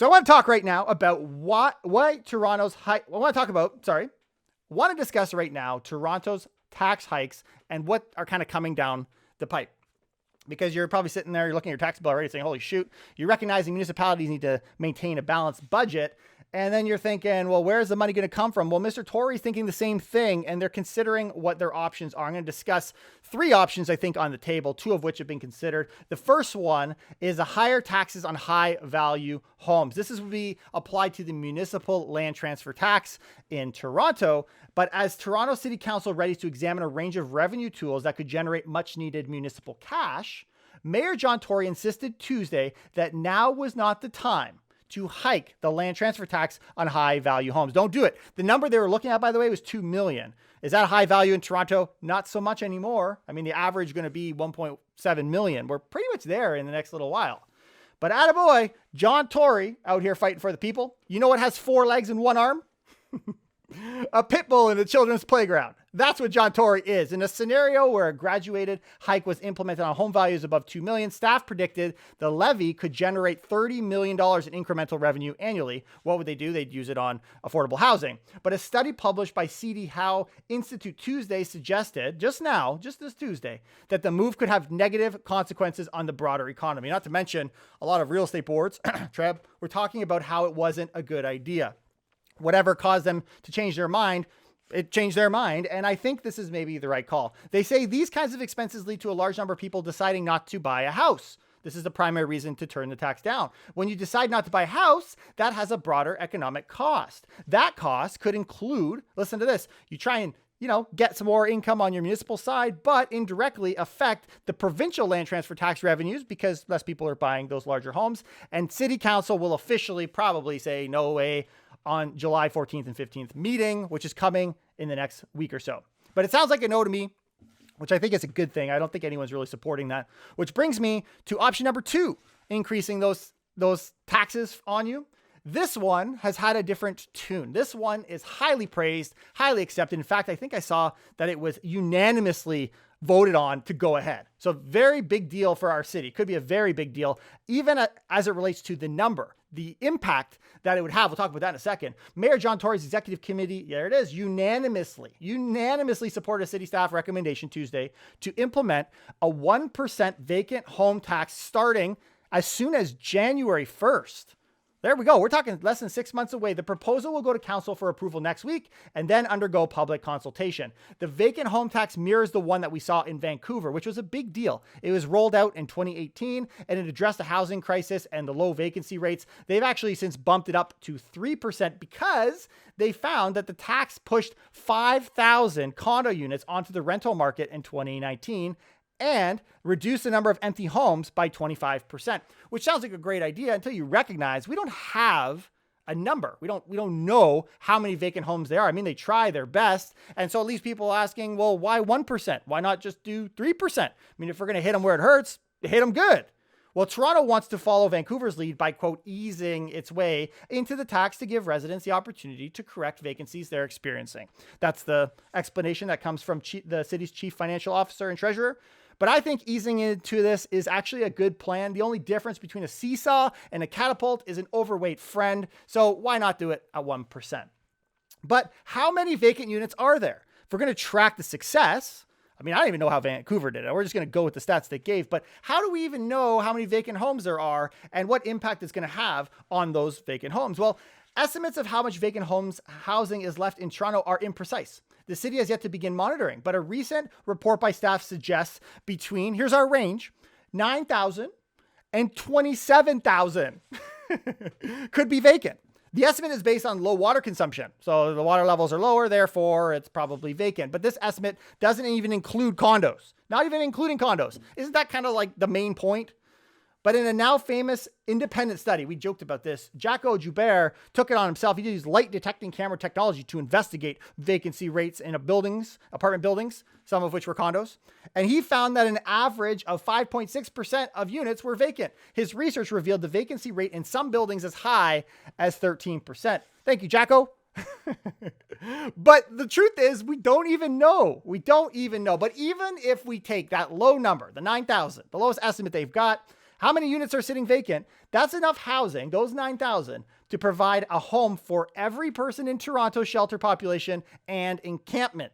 So I want to talk right now about why Toronto's hike. I want to talk about, want to discuss right now Toronto's tax hikes and what are kind of coming down the pipe. Because you're probably sitting there, you're looking at your tax bill already saying, holy shoot, you're recognizing municipalities need to maintain a balanced budget. And then you're thinking, well, where's the money going to come from? Well, Mr. Tory's thinking the same thing, and they're considering what their options are. I'm going to discuss 3 options, I think, on the table, 2 of which have been considered. The first one is a higher taxes on high value homes. This will be applied to the municipal land transfer tax in Toronto. But as Toronto City Council readies to examine a range of revenue tools that could generate much needed municipal cash, Mayor John Tory insisted Tuesday that now was not the time to hike the land transfer tax on high value homes. Don't do it. The number they were looking at, by the way, was 2 million. Is that a high value in Toronto? Not so much anymore. I mean, the average is going to be 1.7 million. We're pretty much there in the next little while. But attaboy, John Tory out here fighting for the people. You know what has 4 legs and 1 arm? A pit bull in a children's playground. That's what John Tory is. In a scenario where a graduated hike was implemented on home values above 2 million, staff predicted the levy could generate $30 million in incremental revenue annually. What would they do? They'd use it on affordable housing. But a study published by C.D. Howe Institute Tuesday suggested, just this Tuesday, that the move could have negative consequences on the broader economy. Not to mention a lot of real estate boards, Trev, were talking about how it wasn't a good idea. Whatever caused them to change their mind, it changed their mind. And I think this is maybe the right call. They say these kinds of expenses lead to a large number of people deciding not to buy a house. This is the primary reason to turn the tax down. When you decide not to buy a house, that has a broader economic cost. That cost could include, listen to this, you try and get some more income on your municipal side, but indirectly affect the provincial land transfer tax revenues because less people are buying those larger homes. And City Council will officially probably say no way on July 14th and 15th meeting, which is coming in the next week or so. But it sounds like a no to me, which I think is a good thing. I don't think anyone's really supporting that, which brings me to option number 2, increasing those taxes on you. This one has had a different tune. This one is highly praised, highly accepted. In fact, I think I saw that it was unanimously voted on to go ahead. So very big deal for our city. Could be a very big deal, even as it relates to the number, the impact that it would have. We'll talk about that in a second. Mayor John Tory's executive committee, there it is, unanimously supported a city staff recommendation Tuesday to implement a 1% vacant home tax starting as soon as January 1st. There we go. We're talking less than 6 months away. The proposal will go to council for approval next week and then undergo public consultation. The vacant home tax mirrors the one that we saw in Vancouver, which was a big deal. It was rolled out in 2018 and it addressed the housing crisis and the low vacancy rates. They've actually since bumped it up to 3% because they found that the tax pushed 5,000 condo units onto the rental market in 2019 and reduce the number of empty homes by 25%, which sounds like a great idea until you recognize we don't have a number. We don't know how many vacant homes there are. I mean, they try their best. And so it leaves people asking, well, why 1%? Why not just do 3%? I mean, if we're going to hit them where it hurts, hit them good. Well, Toronto wants to follow Vancouver's lead by, quote, easing its way into the tax to give residents the opportunity to correct vacancies they're experiencing. That's the explanation that comes from the city's chief financial officer and treasurer. But I think easing into this is actually a good plan. The only difference between a seesaw and a catapult is an overweight friend. So why not do it at 1%? But how many vacant units are there? If we're going to track the success, I mean, I don't even know how Vancouver did it. We're just going to go with the stats they gave. But how do we even know how many vacant homes there are and what impact it's going to have on those vacant homes? Well, estimates of how much vacant housing is left in Toronto are imprecise. The city has yet to begin monitoring, but a recent report by staff suggests here's our range, 9,000 and 27,000 could be vacant. The estimate is based on low water consumption. So the water levels are lower, therefore it's probably vacant. But this estimate doesn't even include condos, not even including condos. Isn't that kind of like the main point? But in a now famous independent study, we joked about this, Jaco Joubert took it on himself. He used light detecting camera technology to investigate vacancy rates in apartment buildings, some of which were condos. And he found that an average of 5.6% of units were vacant. His research revealed the vacancy rate in some buildings as high as 13%. Thank you, Jaco. But the truth is, we don't even know. But even if we take that low number, the 9,000, the lowest estimate they've got, How many units are sitting vacant? That's enough housing, those 9,000, to provide a home for every person in Toronto's shelter population and encampment.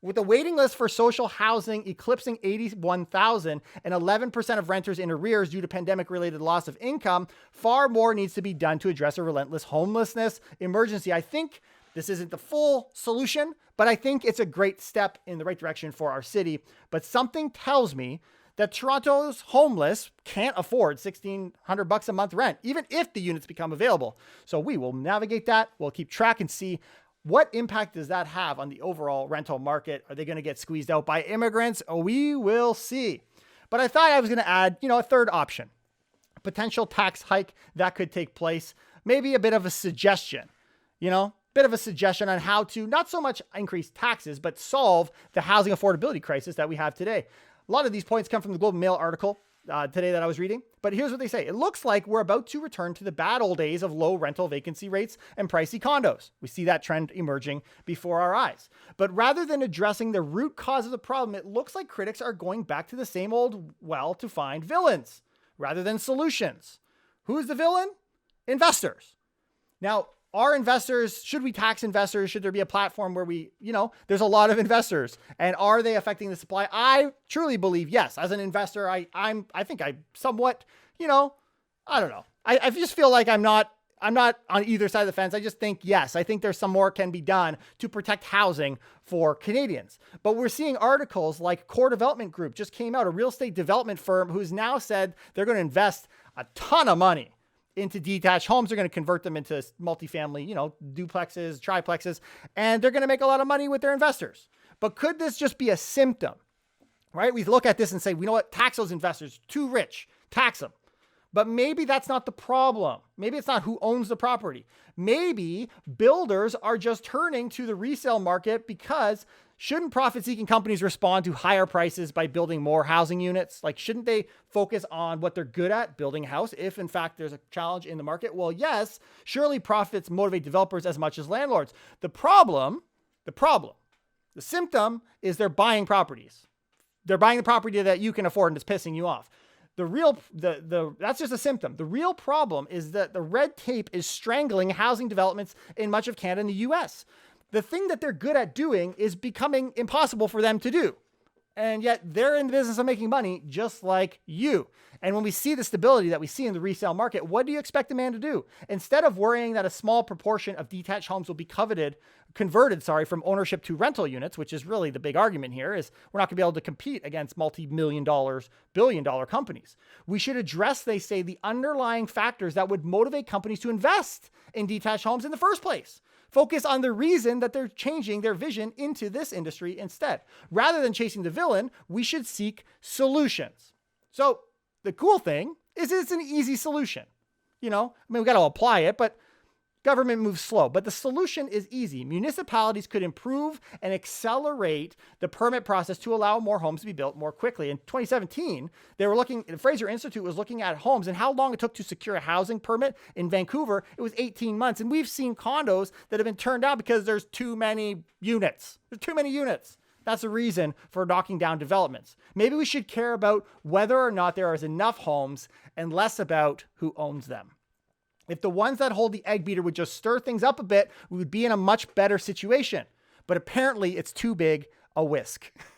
With the waiting list for social housing eclipsing 81,000 and 11% of renters in arrears due to pandemic-related loss of income, far more needs to be done to address a relentless homelessness emergency. I think this isn't the full solution, but I think it's a great step in the right direction for our city. But something tells me that Toronto's homeless can't afford $1,600 a month rent, even if the units become available. So we will navigate that. We'll keep track and see what impact does that have on the overall rental market. Are they going to get squeezed out by immigrants? We will see. But I thought I was going to add, a third option, a potential tax hike that could take place. Maybe a bit of a suggestion, bit of a suggestion on how to not so much increase taxes, but solve the housing affordability crisis that we have today. A lot of these points come from the Globe and Mail article today that I was reading, but here's what they say. It looks like we're about to return to the bad old days of low rental vacancy rates and pricey condos. We see that trend emerging before our eyes. But rather than addressing the root cause of the problem, it looks like critics are going back to the same old well to find villains rather than solutions. Who's the villain? Investors. Now, are investors, should we tax investors? Should there be a platform where there's a lot of investors, and are they affecting the supply? I truly believe yes. As an investor, I think I somewhat, I don't know. I just feel like I'm not on either side of the fence. I just think, yes, I think there's some more can be done to protect housing for Canadians. But we're seeing articles like Core Development Group just came out, a real estate development firm who's now said they're going to invest a ton of money into detached homes. They're going to convert them into multifamily, duplexes, triplexes, and they're going to make a lot of money with their investors. But could this just be a symptom, right? We look at this and say, you know what? Tax those investors, too rich, tax them. But maybe that's not the problem. Maybe it's not who owns the property. Maybe builders are just turning to the resale market because shouldn't profit-seeking companies respond to higher prices by building more housing units? Like, shouldn't they focus on what they're good at, building a house, if in fact there's a challenge in the market? Well, yes, surely profits motivate developers as much as landlords. The symptom is they're buying properties. They're buying the property that you can afford and it's pissing you off. That's just a symptom. The real problem is that the red tape is strangling housing developments in much of Canada and the US. The thing that they're good at doing is becoming impossible for them to do. And yet they're in the business of making money just like you. And when we see the stability that we see in the resale market, what do you expect a man to do? Instead of worrying that a small proportion of detached homes will be converted from ownership to rental units, which is really the big argument here, is we're not going to be able to compete against multi-million-dollar, billion-dollar companies. We should address, they say, the underlying factors that would motivate companies to invest in detached homes in the first place. Focus on the reason that they're changing their vision into this industry instead. Rather than chasing the villain, we should seek solutions. So the cool thing is it's an easy solution. We got to apply it, but government moves slow. But the solution is easy. Municipalities could improve and accelerate the permit process to allow more homes to be built more quickly. In 2017, the Fraser Institute was looking at homes and how long it took to secure a housing permit in Vancouver. It was 18 months. And we've seen condos that have been turned down because there's too many units. There's too many units. That's the reason for knocking down developments. Maybe we should care about whether or not there is enough homes and less about who owns them. If the ones that hold the egg beater would just stir things up a bit, we would be in a much better situation. But apparently it's too big a whisk.